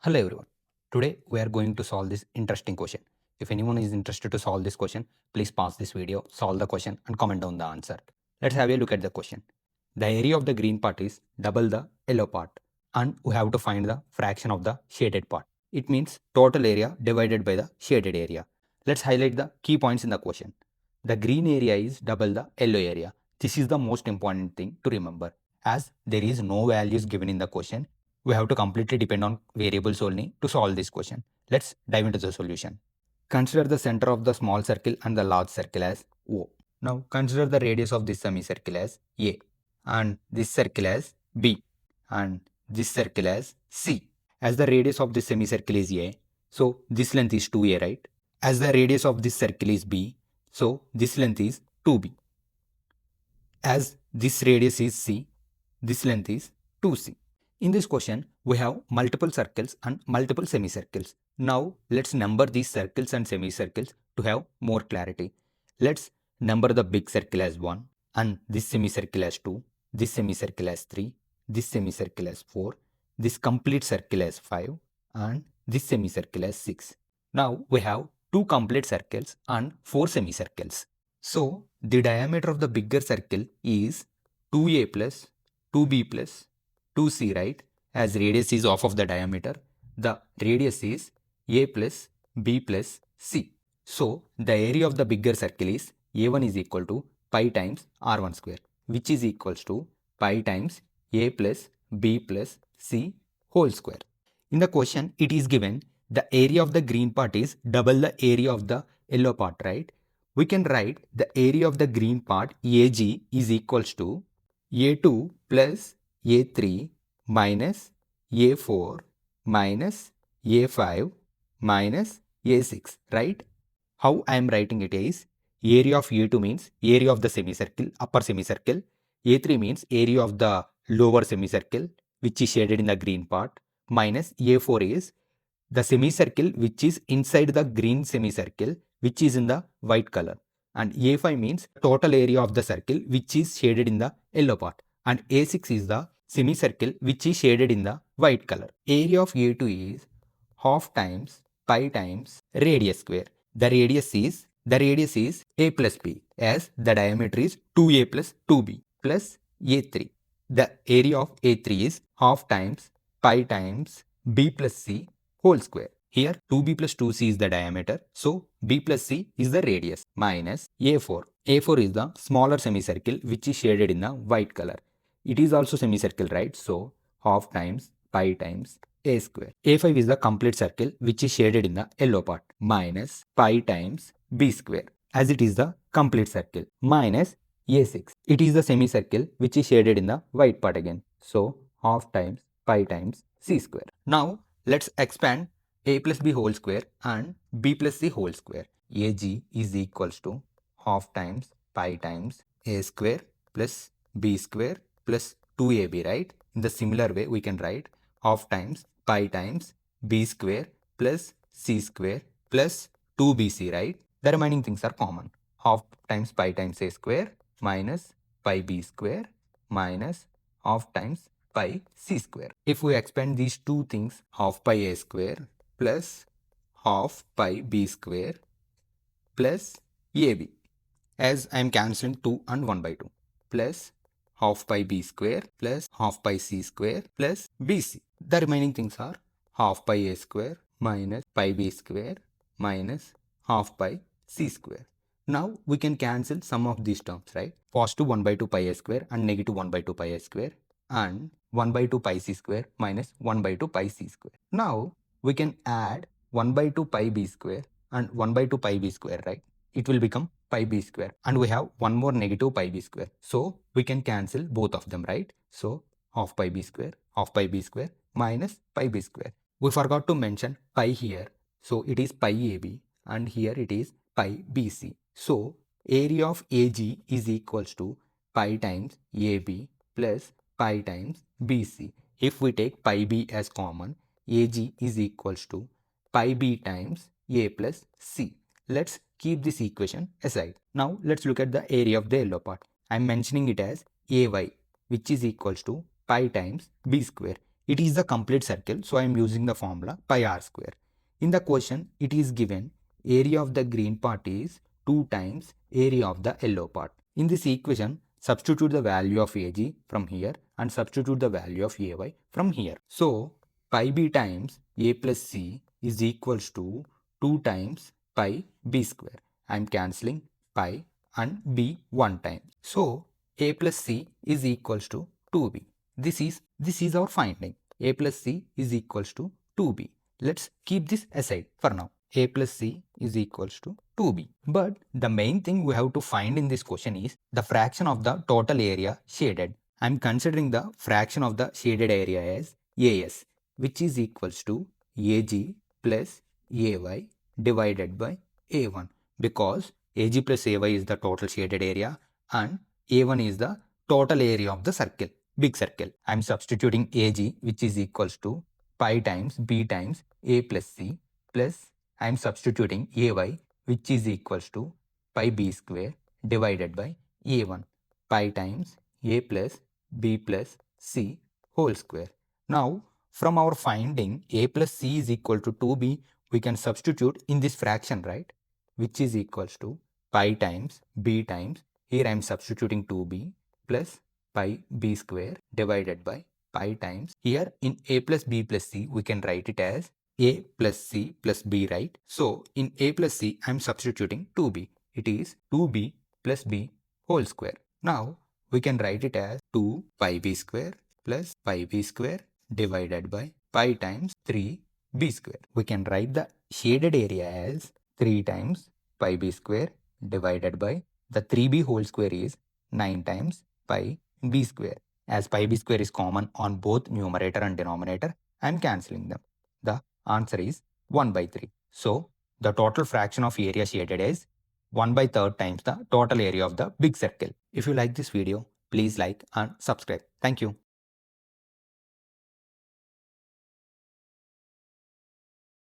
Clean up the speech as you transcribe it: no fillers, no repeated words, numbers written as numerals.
Hello everyone. Today we are going to solve this interesting question. If anyone is interested to solve this question, please pause this video, solve the question and comment down the answer. Let's have a look at the question. The area of the green part is double the yellow part and we have to find the fraction of the shaded part. It means total area divided by the shaded area. Let's highlight the key points in the question. The green area is double the yellow area. This is the most important thing to remember. As there is no values given in the question, we have to completely depend on variables only to solve this question. Let's dive into the solution. Consider the center of the small circle and the large circle as O. Now consider the radius of this semicircle as A and this circle as B and this circle as C. As the radius of this semicircle is A, so this length is 2A, right? As the radius of this circle is B, so this length is 2B. As this radius is C, this length is 2C. In this question, we have multiple circles and multiple semicircles. Now, let's number these circles and semicircles to have more clarity. Let's number the big circle as 1 and this semicircle as 2, this semicircle as 3, this semicircle as 4, this complete circle as 5 and this semicircle as 6. Now, we have 2 complete circles and 4 semicircles. So, the diameter of the bigger circle is 2a plus 2b plus 2c, right? As radius is half of the diameter, the radius is a plus b plus c. So, the area of the bigger circle is a1 is equal to pi times r1 square, which is equals to pi times a plus b plus c whole square. In the question, it is given the area of the green part is double the area of the yellow part, right? We can write the area of the green part AG is equals to A2 plus A3 minus A4 minus A5 minus A6, right? How I am writing it is area of A2 means area of the semicircle, upper semicircle. A3 means area of the lower semicircle, which is shaded in the green part, minus A4 is the semicircle which is inside the green semicircle, which is in the white color. And A5 means total area of the circle which is shaded in the yellow part. And A6 is the semicircle which is shaded in the white color. Area of A2 is half times pi times radius square. The radius is A plus B, as the diameter is 2A plus 2B plus A3. The area of A3 is half times pi times B plus C whole square. Here 2b plus 2c is the diameter, so b plus c is the radius, minus a4. A4 is the smaller semicircle which is shaded in the white color. It is also semicircle, right? So half times pi times a square. A5 is the complete circle which is shaded in the yellow part, minus pi times b square, as it is the complete circle, minus a6. It is the semicircle which is shaded in the white part again, so half times pi times c square. Now let's expand a plus b whole square and b plus c whole square. Ag is equals to half times pi times a square plus b square plus 2ab, right? In the similar way, we can write half times pi times b square plus c square plus 2bc, right? The remaining things are common. Half times pi times a square minus pi b square minus half times pi c square. If we expand these two things, half pi a square plus half pi b square plus ab, as I am cancelling 2 and 1 by 2, plus half pi b square plus half pi c square plus bc. The remaining things are half pi a square minus pi b square minus half pi c square. Now we can cancel some of these terms, right? Positive 1 by 2 pi a square and negative 1 by 2 pi a square and 1 by 2 pi c square minus 1 by 2 pi c square. Now we can add 1 by 2 pi b square and 1 by 2 pi b square, right? It will become pi b square, and we have one more negative pi b square, so we can cancel both of them, right? So half pi b square minus pi b square. We forgot to mention pi here, so it is pi ab and here it is pi bc. So area of AG is equals to pi times AB plus pi times BC. If we take pi b as common, AG is equals to pi b times A plus C. Let's keep this equation aside. Now let's look at the area of the yellow part. I am mentioning it as AY, which is equals to pi times B square. It is the complete circle, so I am using the formula pi r square. In the question, it is given area of the green part is 2 times area of the yellow part. In this equation, substitute the value of AG from here and substitute the value of AY from here. So, pi b times A plus C is equals to 2 times pi b square. I am cancelling pi and b one time. So, A plus C is equals to 2b. This is our finding. A plus C is equals to 2b. Let's keep this aside for now. A plus C is equals to 2b. But the main thing we have to find in this question is the fraction of the total area shaded. I am considering the fraction of the shaded area as AS, which is equals to AG plus AY divided by A1, because AG plus AY is the total shaded area and A1 is the total area of the circle, big circle. I am substituting AG, which is equals to pi times B times A plus C, plus I am substituting AY, which is equals to pi B square divided by A1, pi times A plus B plus C whole square. Now, from our finding A plus C is equal to 2b, we can substitute in this fraction, right? Which is equals to pi times B times, here I am substituting 2b plus pi b square divided by pi times, here in A plus B plus C we can write it as A plus C plus B, right? So in A plus C I am substituting 2b. It is 2b plus b whole square. Now we can write it as 2 pi b square plus pi b square divided by pi times 3b square. We can write the shaded area as 3 times pi b square divided by the 3b whole square is 9 times pi b square. As pi b square is common on both numerator and denominator, I am cancelling them. The answer is 1 by 3. So the total fraction of area shaded is 1 by 3rd times the total area of the big circle. If you like this video, please like and subscribe. Thank you.